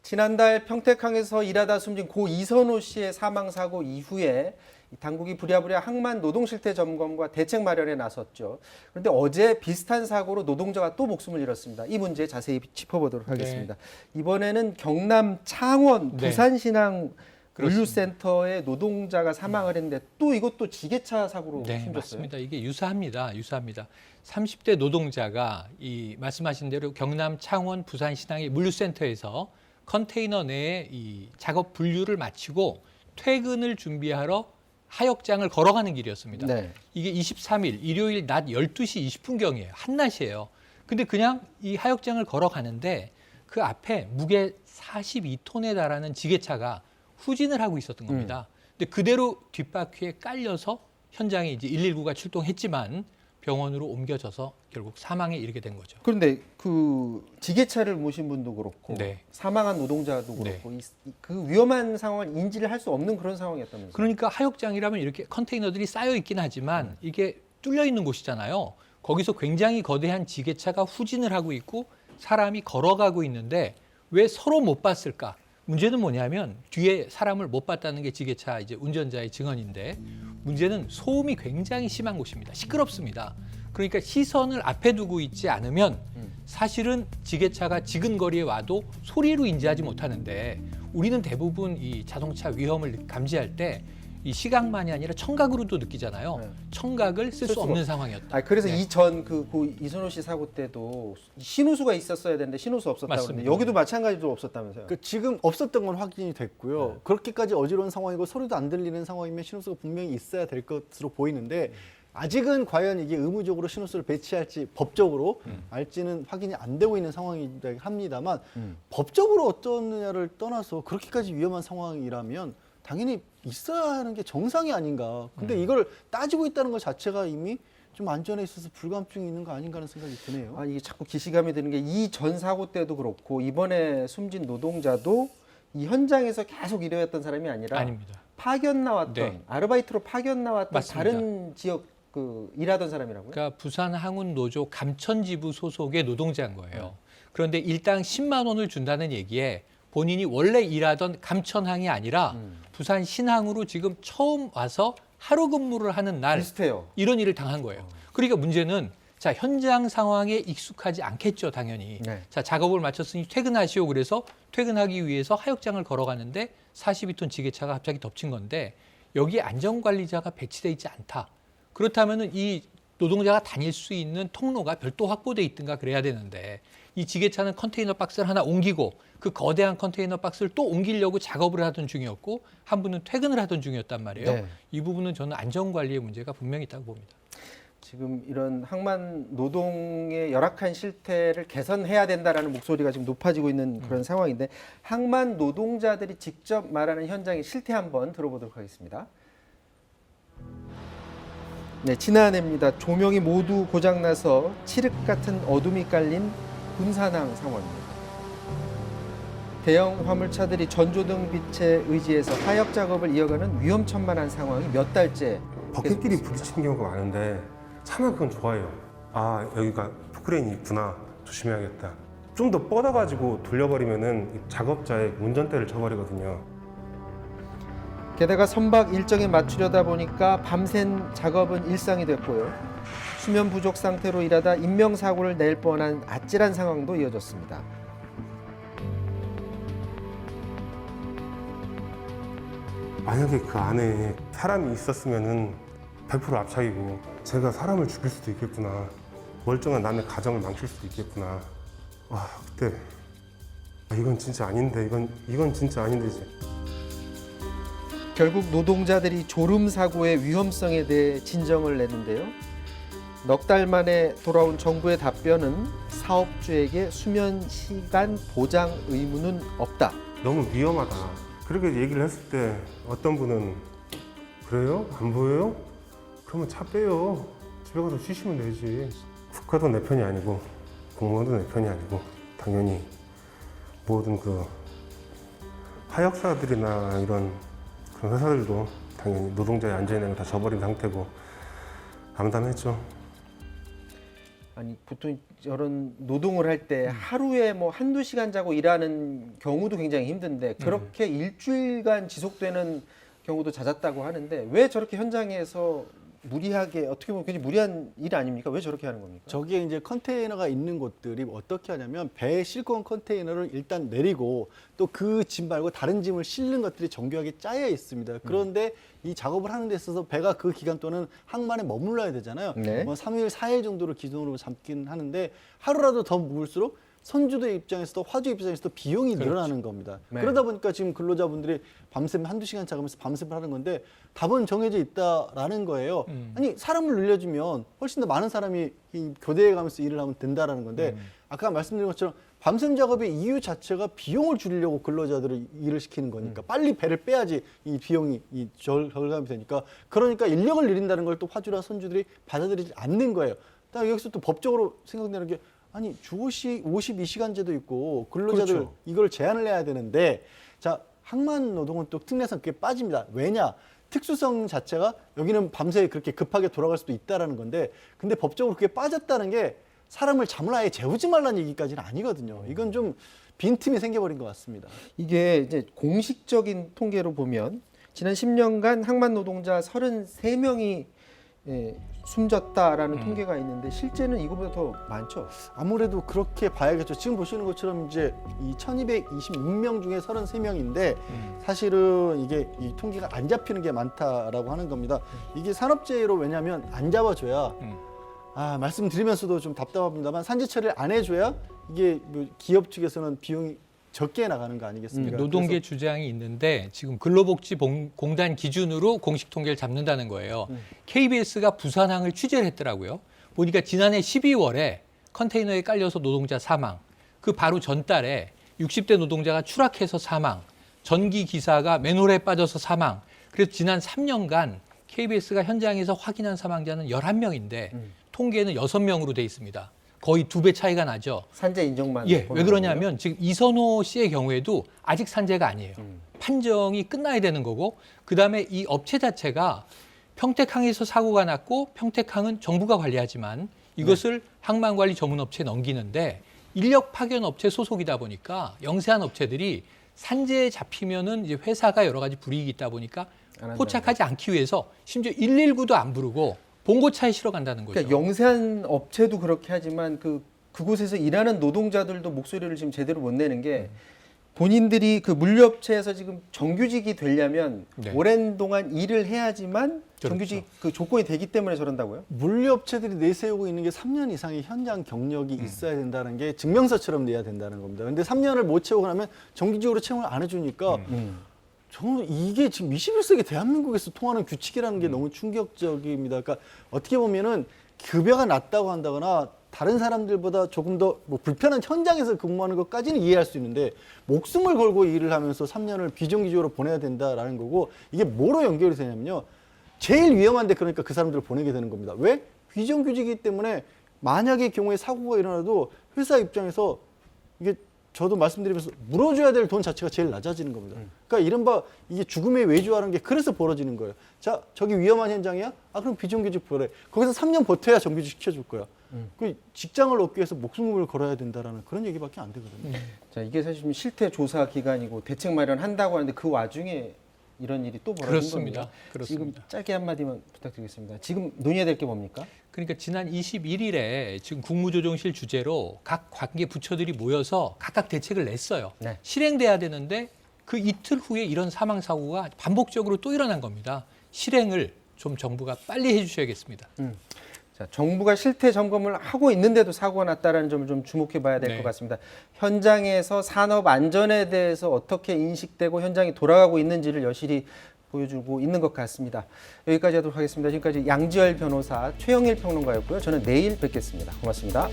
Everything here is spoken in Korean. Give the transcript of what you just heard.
지난달 평택항에서 일하다 숨진 고 이선호 씨의 사망 사고 이후에 당국이 부랴부랴 항만 노동 실태 점검과 대책 마련에 나섰죠. 그런데 어제 비슷한 사고로 노동자가 또 목숨을 잃었습니다. 이 문제 자세히 짚어보도록 하겠습니다. 이번에는 경남 창원 부산신항 물류센터의 노동자가 사망을 했는데 또 이것도 지게차 사고로 숨졌어요. 맞습니다. 이게 유사합니다. 30대 노동자가 이 말씀하신 대로 경남 창원 부산신항의 물류센터에서 컨테이너 내에 이 작업 분류를 마치고 퇴근을 준비하러 하역장을 걸어가는 길이었습니다. 이게 23일 일요일 낮 12시 20분경이에요. 한낮이에요. 근데 그냥 이 하역장을 걸어가는데 그 앞에 무게 42톤에 달하는 지게차가 후진을 하고 있었던 겁니다. 근데 그대로 뒷바퀴에 깔려서 현장에 이제 119가 출동했지만 병원으로 옮겨져서 결국 사망에 이르게 된 거죠. 그런데 그 지게차를 모신 분도 그렇고 사망한 노동자도 그렇고 그 위험한 상황을 인지를 할 수 없는 그런 상황이었다면서요. 그러니까 하역장이라면 이렇게 컨테이너들이 쌓여 있긴 하지만 이게 뚫려 있는 곳이잖아요. 거기서 굉장히 거대한 지게차가 후진을 하고 있고 사람이 걸어가고 있는데 왜 서로 못 봤을까? 문제는 뭐냐면 뒤에 사람을 못 봤다는 게 지게차 이제 운전자의 증언인데 문제는 소음이 굉장히 심한 곳입니다. 시끄럽습니다. 그러니까 시선을 앞에 두고 있지 않으면 사실은 지게차가 지근거리에 와도 소리로 인지하지 못하는데 우리는 대부분 이 자동차 위험을 감지할 때 이 시각만이 아니라 청각으로도 느끼잖아요. 청각을 쓸 수 없는 상황이었다. 그래서 이전 그 이선호 씨 사고 때도 신호수가 있었어야 되는데 신호수 없었다고 하는데 여기도 마찬가지로 없었다면서요. 지금 없었던 건 확인이 됐고요. 그렇게까지 어지러운 상황이고 소리도 안 들리는 상황이면 신호수가 분명히 있어야 될 것으로 보이는데 아직은 과연 이게 의무적으로 신호수를 배치할지 법적으로 알지는 확인이 안 되고 있는 상황이긴 합니다만 법적으로 어떠느냐를 떠나서 그렇게까지 위험한 상황이라면 당연히 있어야 하는 게 정상이 아닌가. 근데 이걸 따지고 있다는 것 자체가 이미 좀 안전에 있어서 불감증이 있는 거 아닌가 하는 생각이 드네요. 이게 자꾸 기시감이 드는 게 이 전 사고 때도 그렇고 이번에 숨진 노동자도 이 현장에서 계속 일해왔던 사람이 아니라 아닙니다. 파견 나왔던 아르바이트로 파견 나왔던 맞습니다. 다른 지역 그 일하던 사람이라고요? 그러니까 부산 항운노조 감천지부 소속의 노동자인 거예요. 그런데 일당 10만 원을 준다는 얘기에 본인이 원래 일하던 감천항이 아니라 부산 신항으로 지금 처음 와서 하루 근무를 하는 날 비슷해요. 이런 일을 당한 거예요. 그러니까 문제는 자 현장 상황에 익숙하지 않겠죠, 당연히. 자 작업을 마쳤으니 퇴근하시오. 그래서 퇴근하기 위해서 하역장을 걸어가는데 42톤 지게차가 갑자기 덮친 건데 여기에 안전관리자가 배치돼 있지 않다. 그렇다면은 이 노동자가 다닐 수 있는 통로가 별도 확보돼 있든가 그래야 되는데 이 지게차는 컨테이너 박스를 하나 옮기고 그 거대한 컨테이너 박스를 또 옮기려고 작업을 하던 중이었고 한 분은 퇴근을 하던 중이었단 말이에요. 이 부분은 저는 안전관리의 문제가 분명히 있다고 봅니다. 지금 이런 항만 노동의 열악한 실태를 개선해야 된다라는 목소리가 지금 높아지고 있는 그런 상황인데 항만 노동자들이 직접 말하는 현장의 실태 한번 들어보도록 하겠습니다. 네, 지난해입니다. 조명이 모두 고장나서 칠흑 같은 어둠이 깔린 군산항 상황입니다. 대형 화물차들이 전조등 빛에 의지해서 하역 작업을 이어가는 위험천만한 상황이 몇 달째 버킷끼리 부딪히는 경우가 많은데 차만 그건 좋아해요. 여기가 포크레인이 있구나. 조심해야겠다. 좀 더 뻗어가지고 돌려버리면은 작업자의 운전대를 쳐버리거든요. 게다가 선박 일정에 맞추려다 보니까 밤샘 작업은 일상이 됐고요. 수면 부족 상태로 일하다 인명사고를 낼 뻔한 아찔한 상황도 이어졌습니다. 만약에 그 안에 사람이 있었으면은 100% 압착이고 제가 사람을 죽일 수도 있겠구나. 멀쩡한 남의 가정을 망칠 수도 있겠구나. 그때 이건 진짜 아닌데 이건 진짜 아닌데 이제. 결국 노동자들이 졸음 사고의 위험성에 대해 진정을 내는데요. 넉 달 만에 돌아온 정부의 답변은 사업주에게 수면 시간 보장 의무는 없다. 너무 위험하다. 그렇게 얘기를 했을 때 어떤 분은 그래요? 안 보여요? 그러면 차 빼요. 집에 가서 쉬시면 되지. 국가도 내 편이 아니고 공무원도 내 편이 아니고 당연히 모든 그 하역사들이나 이런 그런 회사들도 당연히 노동자의 안전을 다 저버린 상태고 암담했죠. 보통 저런 노동을 할 때 하루에 뭐 한두 시간 자고 일하는 경우도 굉장히 힘든데 그렇게 일주일간 지속되는 경우도 잦았다고 하는데 왜 저렇게 현장에서 무리하게 어떻게 보면 굉장히 무리한 일 아닙니까? 왜 저렇게 하는 겁니까? 저기에 이제 컨테이너가 있는 곳들이 어떻게 하냐면 배에 싣고 온 컨테이너를 일단 내리고 또 그 짐 말고 다른 짐을 싣는 것들이 정교하게 짜여 있습니다. 그런데 이 작업을 하는 데 있어서 배가 그 기간 동안은 항만에 머물러야 되잖아요. 네. 뭐 3일, 4일 정도를 기준으로 잡긴 하는데 하루라도 더 묵을수록 선주들 입장에서도 화주 입장에서도 비용이 늘어나는 겁니다. 네. 그러다 보니까 지금 근로자분들이 밤샘 한두 시간 작으면서 밤샘을 하는 건데 답은 정해져 있다라는 거예요. 아니 사람을 늘려주면 훨씬 더 많은 사람이 이 교대에 가면서 일을 하면 된다라는 건데 아까 말씀드린 것처럼 밤샘 작업의 이유 자체가 비용을 줄이려고 근로자들을 일을 시키는 거니까 빨리 배를 빼야지 이 비용이 절감이 되니까 그러니까 인력을 늘린다는 걸 또 화주나 선주들이 받아들이지 않는 거예요. 그다음에 여기서 또 법적으로 생각되는 게 아니 주호시 52시간제도 있고 근로자들 그렇죠. 이걸 제한을 해야 되는데 자 항만 노동은 또 특례상 그게 빠집니다. 왜냐? 특수성 자체가 여기는 밤새 그렇게 급하게 돌아갈 수도 있다라는 건데 근데 법적으로 그게 빠졌다는 게 사람을 잠을 아예 재우지 말라는 얘기까지는 아니거든요. 이건 좀 빈틈이 생겨버린 것 같습니다. 이게 이제 공식적인 통계로 보면 지난 10년간 항만 노동자 33명이 숨졌다라는 통계가 있는데 실제는 이거보다 더 많죠. 아무래도 그렇게 봐야겠죠. 지금 보시는 것처럼 이제 이 1226명 중에 33명인데 사실은 이게 이 통계가 안 잡히는 게 많다라고 하는 겁니다. 이게 산업재해로 왜냐하면 안 잡아줘야 말씀드리면서도 좀 답답합니다만 산재 처리를 안 해줘야 이게 뭐 기업 측에서는 비용이 적게 나가는 거 아니겠습니까? 노동계 주장이 있는데 지금 근로복지공단 기준으로 공식 통계를 잡는다는 거예요. KBS가 부산항을 취재를 했더라고요. 보니까 지난해 12월에 컨테이너에 깔려서 노동자 사망, 그 바로 전달에 60대 노동자가 추락해서 사망, 전기 기사가 맨홀에 빠져서 사망. 그래서 지난 3년간 KBS가 현장에서 확인한 사망자는 11명인데 통계는 6명으로 돼 있습니다. 거의 2배 차이가 나죠. 산재 인정만. 예, 보는 왜 그러냐면 지금 이선호 씨의 경우에도 아직 산재가 아니에요. 판정이 끝나야 되는 거고 그다음에 이 업체 자체가 평택항에서 사고가 났고 평택항은 정부가 관리하지만 이것을 항만관리 전문업체에 넘기는데 인력 파견 업체 소속이다 보니까 영세한 업체들이 산재에 잡히면은 이제 회사가 여러 가지 불이익이 있다 보니까 포착하지 않기 위해서 심지어 119도 안 부르고 봉고차에 실어 간다는 거죠. 그러니까 영세한 업체도 그렇게 하지만 그곳에서 일하는 노동자들도 목소리를 지금 제대로 못 내는 게 본인들이 그 물류업체에서 지금 정규직이 되려면 네. 오랜 동안 일을 해야지만 그렇죠. 정규직 그 조건이 되기 때문에 저런다고요? 물류업체들이 내세우고 있는 게 3년 이상의 현장 경력이 있어야 된다는 게 증명서처럼 내야 된다는 겁니다. 근데 3년을 못 채우고 나면 정규직으로 채용을 안 해주니까 저는 이게 지금 21세기 대한민국에서 통하는 규칙이라는 게 너무 충격적입니다. 그러니까 어떻게 보면은 급여가 낮다고 한다거나 다른 사람들보다 조금 더 뭐 불편한 현장에서 근무하는 것까지는 이해할 수 있는데 목숨을 걸고 일을 하면서 3년을 비정규직으로 보내야 된다라는 거고 이게 뭐로 연결이 되냐면요. 제일 위험한데 그러니까 그 사람들을 보내게 되는 겁니다. 왜? 비정규직이기 때문에 만약의 경우에 사고가 일어나도 회사 입장에서 이게 저도 말씀드리면서 물어줘야 될 돈 자체가 제일 낮아지는 겁니다. 그러니까 이른바 이게 죽음의 외주화라는 게 그래서 벌어지는 거예요. 자, 저기 위험한 현장이야? 아, 그럼 비정규직 보래. 거기서 3년 버텨야 정규직 시켜줄 거야. 그 직장을 얻기 위해서 목숨을 걸어야 된다라는 그런 얘기밖에 안 되거든요. 자, 이게 사실 좀 실태 조사 기간이고 대책 마련한다고 하는데 그 와중에 이런 일이 또 벌어진 겁니다. 그렇습니다. 지금 짧게 한마디만 부탁드리겠습니다. 지금 논의해야 될 게 뭡니까? 그러니까 지난 21일에 지금 국무조정실 주재로 각 관계 부처들이 모여서 각각 대책을 냈어요. 네. 실행돼야 되는데 그 이틀 후에 이런 사망 사고가 반복적으로 또 일어난 겁니다. 실행을 좀 정부가 빨리 해주셔야겠습니다. 자, 정부가 실태 점검을 하고 있는데도 사고가 났다는 점을 좀 주목해 봐야 될 것 네. 같습니다. 현장에서 산업 안전에 대해서 어떻게 인식되고 현장이 돌아가고 있는지를 여실히 보여주고 있는 것 같습니다. 여기까지 하도록 하겠습니다. 지금까지 양지열 변호사, 최영일 평론가였고요. 저는 내일 뵙겠습니다. 고맙습니다.